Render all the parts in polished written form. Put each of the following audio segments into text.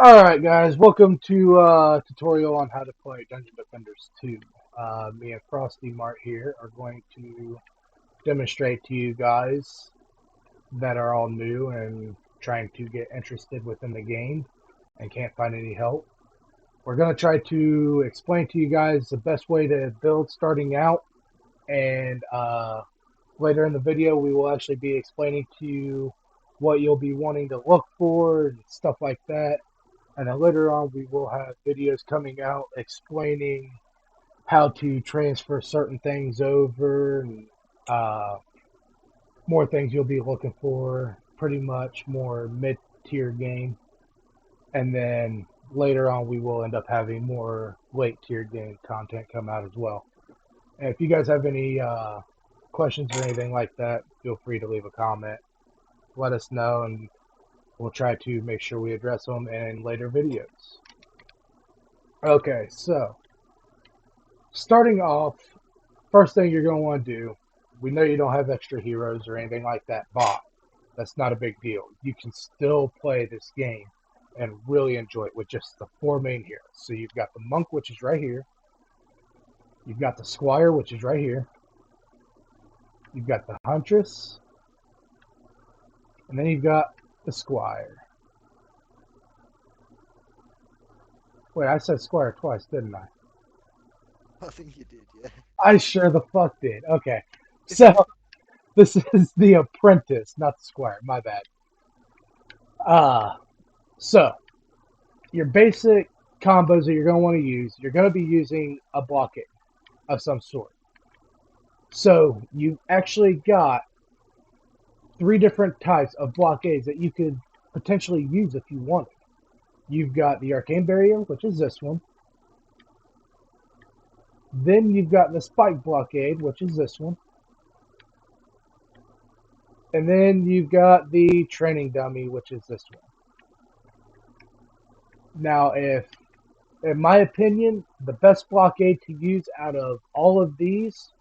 Alright guys, welcome to tutorial on how to play Dungeon Defenders 2. Me and Frosty Mart here are going to demonstrate to you guys that are all new and trying to get interested within the game and can't find any help. We're going to try to explain to you guys the best way to build starting out, and later in the video we will actually be explaining to you what you'll be wanting to look for and stuff like that. And then later on, we will have videos coming out explaining how to transfer certain things over and uh, more things you'll be looking for. Pretty much more mid-tier game. And then later on, we will end up having more late-tier game content come out as well. And if you guys have any questions or anything like that, feel free to leave a comment. Let us know, and we'll try to make sure we address them in later videos. Okay, so starting off, first thing you're going to want to do, we know you don't have extra heroes or anything like that bought. That's not a big deal. You can still play this game and really enjoy it with just the four main heroes. So you've got the monk, which is right here. You've got the squire, which is right here. You've got the huntress. And then you've got the squire. Wait, I said squire twice, didn't I? I think you did, yeah. I sure the fuck did. Okay. So this is the apprentice, not the squire. My bad. Uh, so your basic combos that you're going to want to use, you're going to be using a blockade of some sort. So you actually got three different types of blockades that you could potentially use if you wanted. You've got the arcane barrier, which is this one. Then you've got the spike blockade, which is this one. And then you've got the training dummy, which is this one. Now, in my opinion, the best blockade to use out of all of these,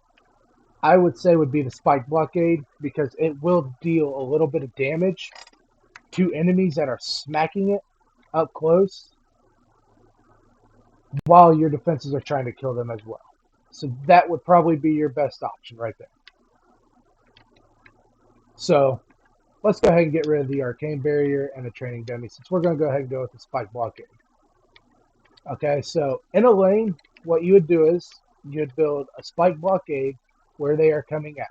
I would say would be the spike blockade, because it will deal a little bit of damage to enemies that are smacking it up close while your defenses are trying to kill them as well. So that would probably be your best option right there. So let's go ahead and get rid of the arcane barrier and the training dummy, since we're going to go ahead and go with the spike blockade. Okay, so in a lane, what you would do is you'd build a spike blockade where they are coming out.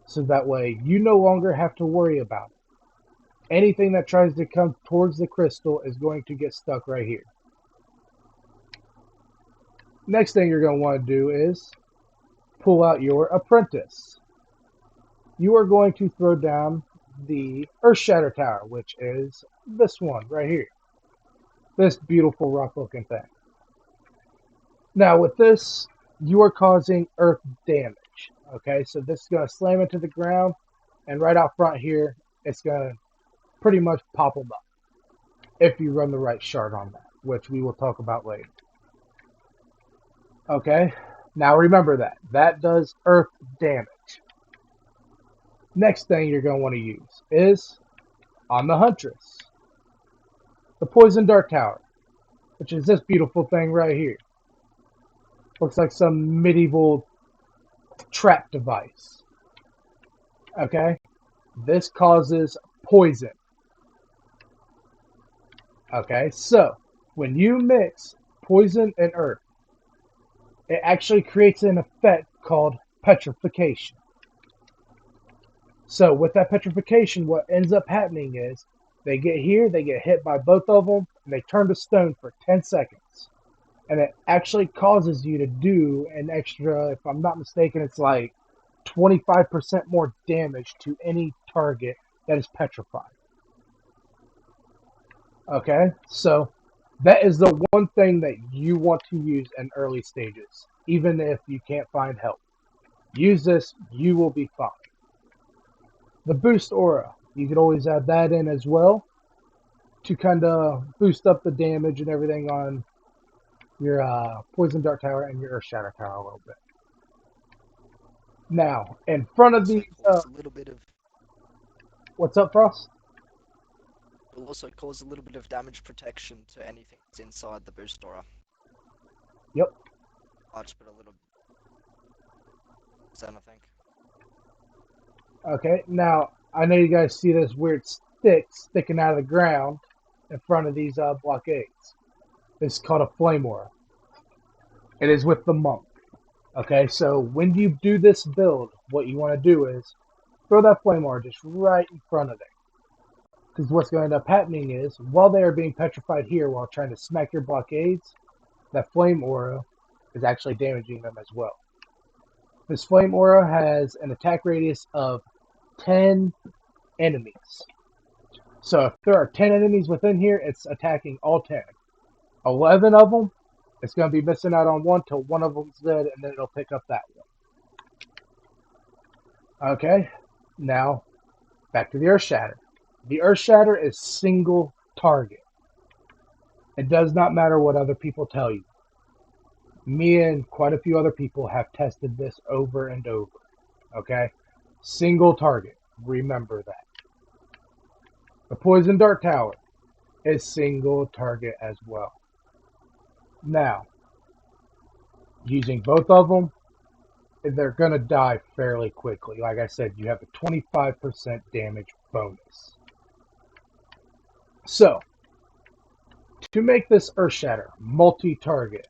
So that way you no longer have to worry about it. Anything that tries to come towards the crystal is going to get stuck right here. Next thing you're going to want to do is pull out your apprentice. You are going to throw down the Earth Shatter Tower, which is this one right here. This beautiful rock looking thing. Now with this, you are causing earth damage. Okay, so this is going to slam into the ground, and right out front here, it's going to pretty much pop them up if you run the right shard on that, which we will talk about later. Okay, now remember that. That does earth damage. Next thing you're going to want to use is on the huntress, the poison dart tower, which is this beautiful thing right here. Looks like some medieval trap device. Okay, this causes poison. Okay, so when you mix poison and earth, it actually creates an effect called petrification. So with that petrification, what ends up happening is they get here, they get hit by both of them, and they turn to stone for 10 seconds. And it actually causes you to do an extra, if I'm not mistaken, it's like 25% more damage to any target that is petrified. Okay, so that is the one thing that you want to use in early stages, even if you can't find help. Use this, you will be fine. The boost aura, you could always add that in as well to kind of boost up the damage and everything on your poison dart tower and your earth shatter tower a little bit. Now, in front of Also these, cause a little bit of what's up, Frost? It'll also cause a little bit of damage protection to anything that's inside the boost aura. Yep. Much, but a little percent, I think. Okay, now I know you guys see this weird stick sticking out of the ground in front of these blockades. This is called a Flamewar. It is with the monk. Okay, so when you do this build, what you want to do is throw that Flamewar just right in front of it. Because what's going to end up happening is, while they are being petrified here while trying to smack your blockades, that flame aura is actually damaging them as well. This flame aura has an attack radius of 10 enemies. So if there are 10 enemies within here, it's attacking all 10. 11 of them, it's going to be missing out on one till one of them's dead, and then it'll pick up that one. Okay, now back to the Earth Shatter. The Earth Shatter is single target. It does not matter what other people tell you. Me and quite a few other people have tested this over and over. Okay? Single target. Remember that. The Poison Dart Tower is single target as well. Now, using both of them, they're going to die fairly quickly. Like I said, you have a 25% damage bonus. So, to make this Earth Shatter multi-target,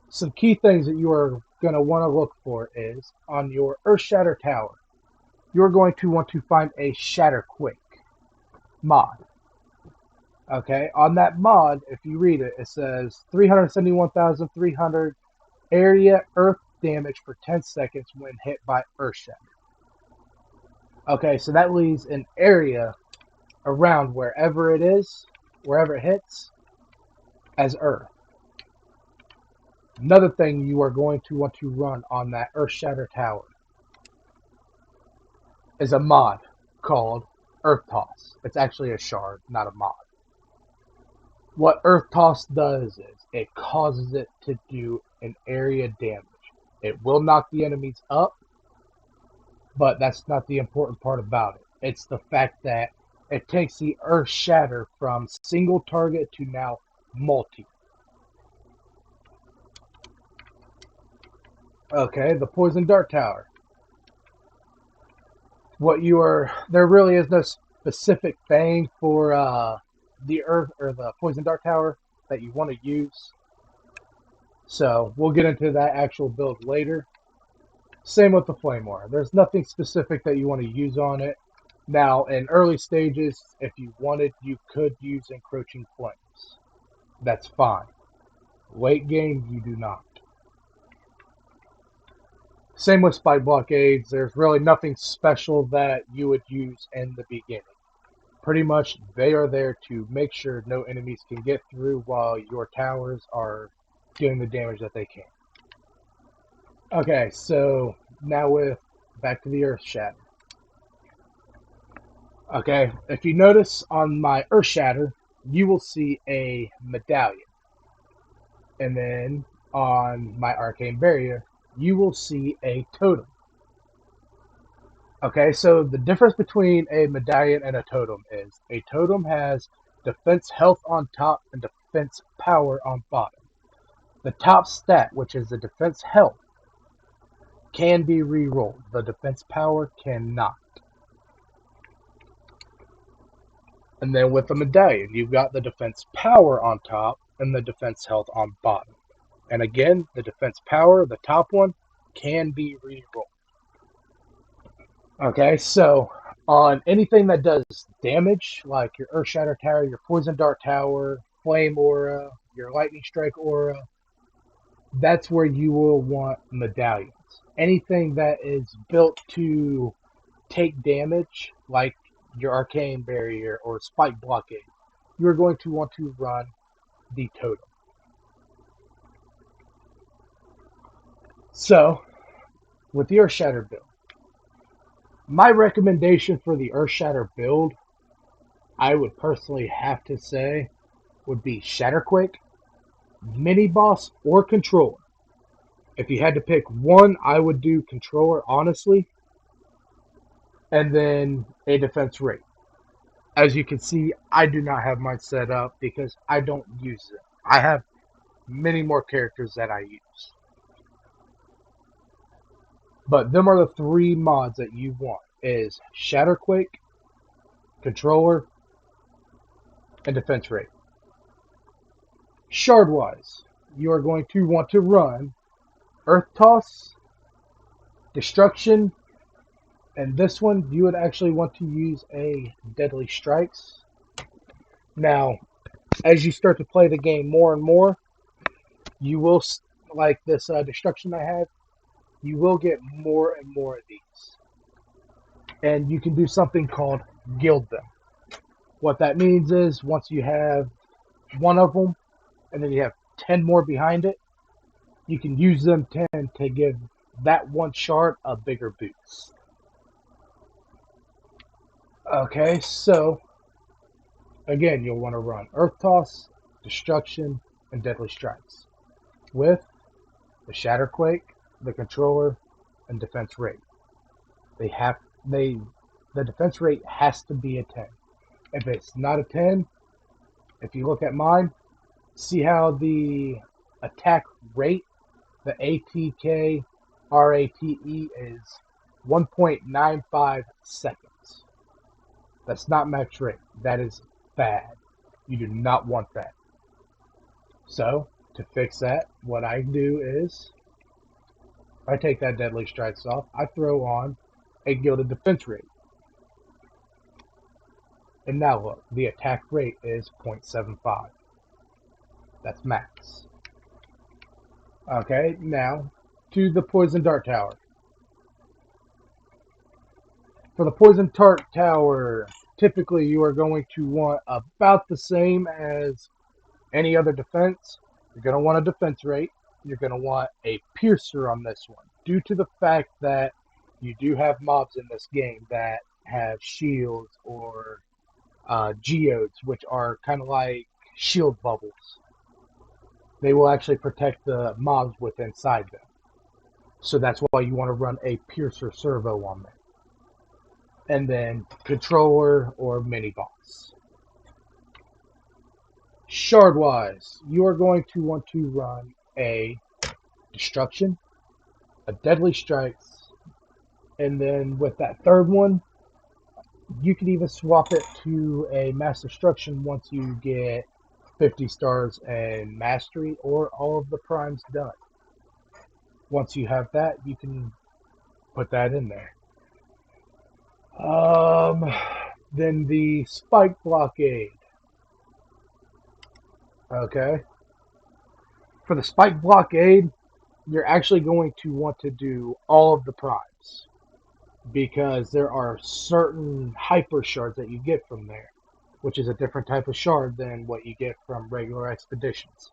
some key things that you are going to want to look for is on your Earth Shatter Tower, you're going to want to find a Shatter Quick mod. Okay, on that mod, if you read it, it says 371,300 area earth damage for 10 seconds when hit by Earth Shatter. Okay, so that leaves an area around wherever it is, wherever it hits, as Earth. Another thing you are going to want to run on that Earth Shatter Tower is a mod called Earth Toss. It's actually a shard, not a mod. What Earth Toss does is it causes it to do an area damage. It will knock the enemies up, but that's not the important part about it. It's the fact that it takes the Earth Shatter from single target to now multi. Okay, the Poison Dart Tower. There really is no specific thing for the Earth or the Poison Dart Tower that you want to use. So we'll get into that actual build later. Same with the Flamewar. There's nothing specific that you want to use on it. Now, in early stages, if you wanted, you could use Encroaching Flames. That's fine. Late game, you do not. Same with Spike Blockades. There's really nothing special that you would use in the beginning. Pretty much, they are there to make sure no enemies can get through while your towers are doing the damage that they can. Okay, so now back to the Earth Shatter. Okay, if you notice on my Earth Shatter, you will see a medallion. And then on my Arcane Barrier, you will see a totem. Okay, so the difference between a medallion and a totem is a totem has defense health on top and defense power on bottom. The top stat, which is the defense health, can be re-rolled. The defense power cannot. And then with the medallion, you've got the defense power on top and the defense health on bottom. And again, the defense power, the top one, can be re-rolled. Okay, so on anything that does damage, like your Earth Shatter Tower, your Poison Dart Tower, Flame Aura, your Lightning Strike Aura, that's where you will want medallions. Anything that is built to take damage, like your Arcane Barrier or Spike Blockade, you're going to want to run the totem. So, with the Earth Shatter build, my recommendation for the Earth Shatter build, I would personally have to say, would be Shatter Quick, Mini Boss, or Controller. If you had to pick one, I would do Controller, honestly, and then a defense rate. As you can see, I do not have mine set up because I don't use it. I have many more characters that I use. But them are the three mods that you want is Shatterquake, Controller, and Defense Rate. Shard wise, you are going to want to run Earth Toss, Destruction, and this one you would actually want to use a Deadly Strikes. Now, as you start to play the game more and more, you will, like this Destruction I have, you will get more and more of these. And you can do something called Guild them. What that means is once you have one of them, and then you have 10 more behind it, you can use them 10 to give that one shard a bigger boost. Okay, so again, you'll want to run Earth Toss, Destruction, and Deadly Strikes with the Shatterquake, the Controller, and Defense Rate. They have they the defense rate has to be a 10. If it's not a 10, if you look at mine, see how the attack rate, the ATK RATE is 1.95 seconds. That's not max rate. That is bad. You do not want that. So, to fix that, what I do is I take that Deadly Strikes off, I throw on a Gilded Defense Rate. And now look, the attack rate is 0.75. That's max. Okay, now to the Poison Dart Tower. For the Poison Dart Tower, typically you are going to want about the same as any other defense. You're going to want a defense rate. You're going to want a piercer on this one, due to the fact that you do have mobs in this game that have shields or geodes, which are kind of like shield bubbles. They will actually protect the mobs with inside them. So that's why you want to run a piercer servo on there. And then controller or mini boss. Shard wise, you are going to want to run a Destruction, a Deadly Strikes, and then with that third one, you can even swap it to a Mass Destruction once you get 50 stars and Mastery or all of the primes done. Once you have that, you can put that in there. Then the Spike Blockade. Okay. For the Spike Blockade, you're actually going to want to do all of the primes, because there are certain hyper shards that you get from there, which is a different type of shard than what you get from regular expeditions.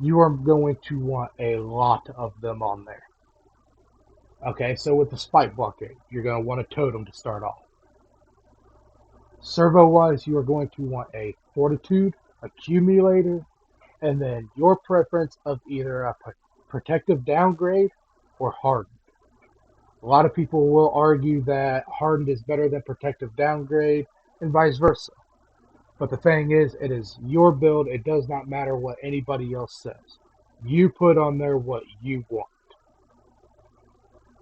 You are going to want a lot of them on there. Okay, so with the Spike Blockade, you're going to want a Totem to start off. Servo-wise, you are going to want a Fortitude, Accumulator, and then your preference of either a Protective Downgrade or Hardened. A lot of people will argue that Hardened is better than Protective Downgrade, and vice versa. But the thing is, it is your build. It does not matter what anybody else says. You put on there what you want.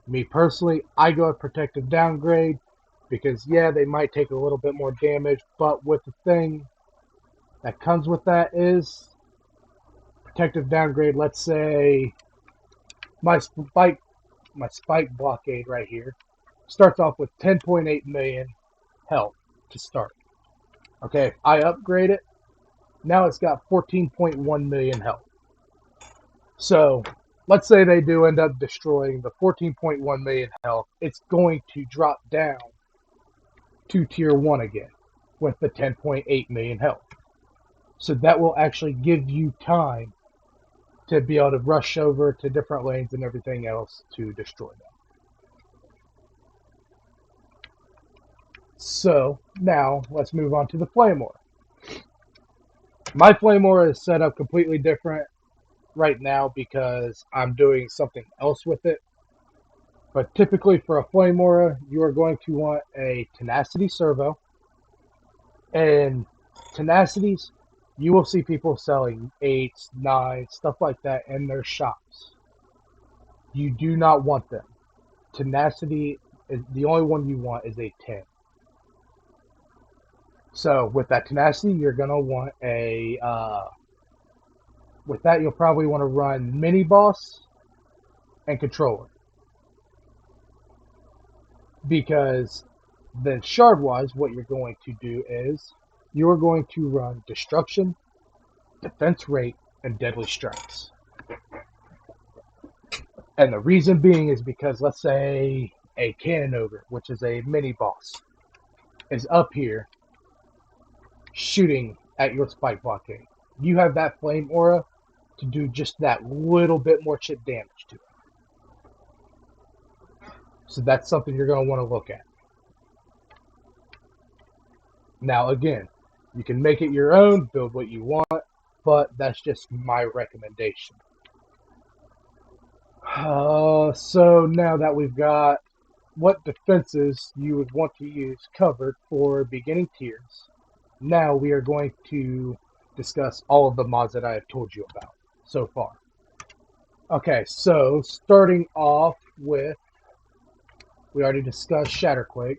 Me personally, I go with Protective Downgrade because, yeah, they might take a little bit more damage, but with the thing that comes with that is Protective Downgrade. Let's say my spike blockade right here starts off with 10.8 million health to start. Okay, if I upgrade it, now it's got 14.1 million health. So let's say they do end up destroying the 14.1 million health, it's going to drop down to tier 1 again with the 10.8 million health. So that will actually give you time to be able to rush over to different lanes and everything else to destroy them. So now let's move on to the Flamewar. My Flamewar is set up completely different right now because I'm doing something else with it. But typically for a Flamewar, you are going to want a Tenacity Servo, And tenacities, you will see people selling 8s, 9s, stuff like that in their shops. You do not want them. Tenacity is the only one you want is a 10. So with that tenacity, you're gonna want a. With that, you'll probably want to run mini boss and controller because then shard wise, what you're going to do is you are going to run destruction, defense rate, and deadly strikes. And the reason being is because let's say a cannon ogre, which is a mini boss, is up here shooting at your spike blockade. You have that flame aura to do just that little bit more chip damage to it. So that's something you're going to want to look at. Now, again, you can make it your own, build what you want, but that's just my recommendation. So now that we've got what defenses you would want to use covered for beginning tiers, now we are going to discuss all of the mods that I have told you about so far. Okay, so starting off with, we already discussed Shatterquake.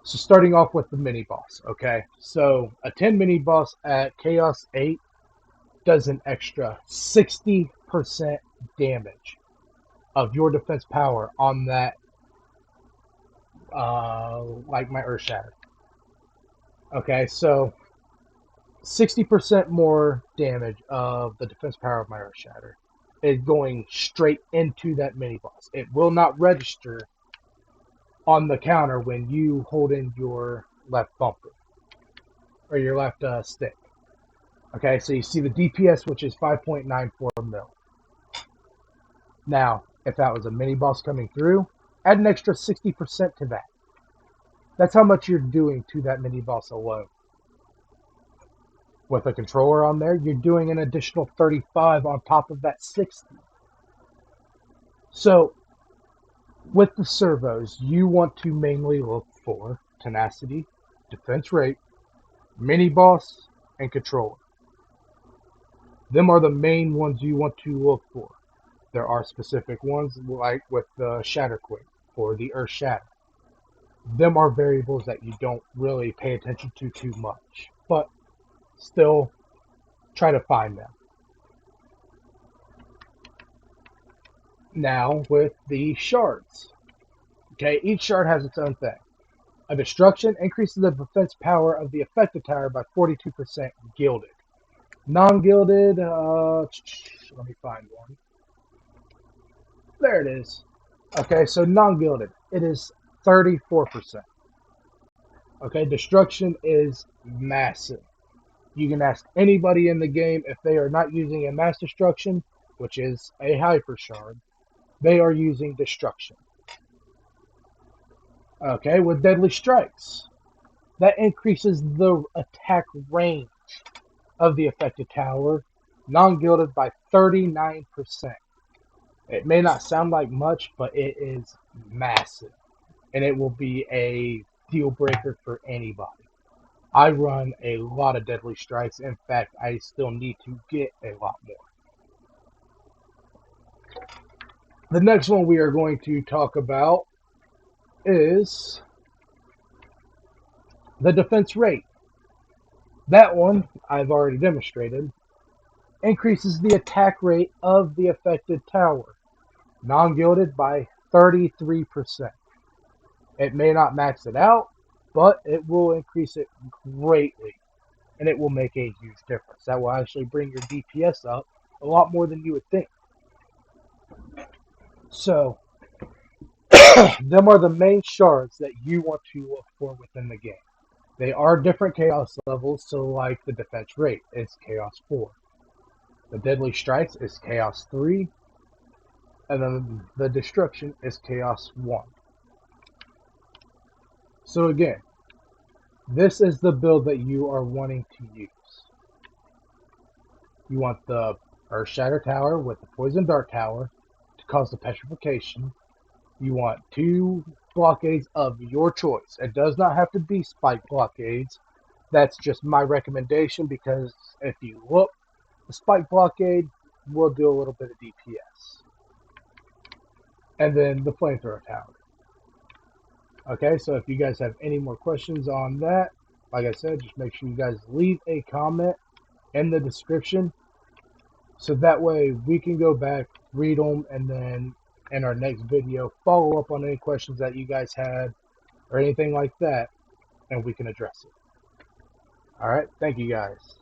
So starting off with the mini boss, okay? So a 10 mini boss at Chaos 8 does an extra 60% damage of your defense power on that, like my Earth Shatter. Okay, so 60% more damage of the defense power of my Earth Shatter is going straight into that mini boss. It will not register on the counter when you hold in your left bumper or your left stick. Okay, so you see the DPS, which is 5.94 mil. Now, if that was a mini boss coming through, add an extra 60% to that. That's how much you're doing to that mini boss alone. With a controller on there, you're doing an additional 35 on top of that 60. So, with the servos, you want to mainly look for tenacity, defense rate, mini boss, and controller. Them are the main ones you want to look for. There are specific ones like with the Shatterquake or the Earth Shatter. Them are variables that you don't really pay attention to too much, but still try to find them. Now with the shards. Okay, each shard has its own thing. A destruction increases the defense power of the affected tower by 42% gilded. Non-gilded, let me find one. There it is. Okay, so non-gilded, it is 34%. Okay, destruction is massive. You can ask anybody in the game if they are not using a mass destruction, which is a hyper shard, they are using destruction. Okay, with deadly strikes, that increases the attack range of the affected tower, non-gilded by 39%. It may not sound like much, but it is massive, and it will be a deal breaker for anybody. I run a lot of deadly strikes. In fact, I still need to get a lot more. The next one we are going to talk about is the defense rate. That one, I've already demonstrated, increases the attack rate of the affected tower, non-gilded by 33%. It may not max it out, but it will increase it greatly, and it will make a huge difference. That will actually bring your DPS up a lot more than you would think. So, them are the main shards that you want to look for within the game. They are different chaos levels, so like the defense rate is chaos 4. The deadly strikes is chaos 3, and then the destruction is chaos 1. So again, this is the build that you are wanting to use. You want the Earth Shatter Tower with the Poison Dart Tower to cause the petrification. You want 2 blockades of your choice. It does not have to be spike blockades. That's just my recommendation because if you look, the spike blockade will do a little bit of DPS. And then the flamethrower tower. Okay, so if you guys have any more questions on that, like I said, just make sure you guys leave a comment in the description so that way we can go back, read them, and then in our next video follow up on any questions that you guys had or anything like that, and we can address it. All right, thank you guys.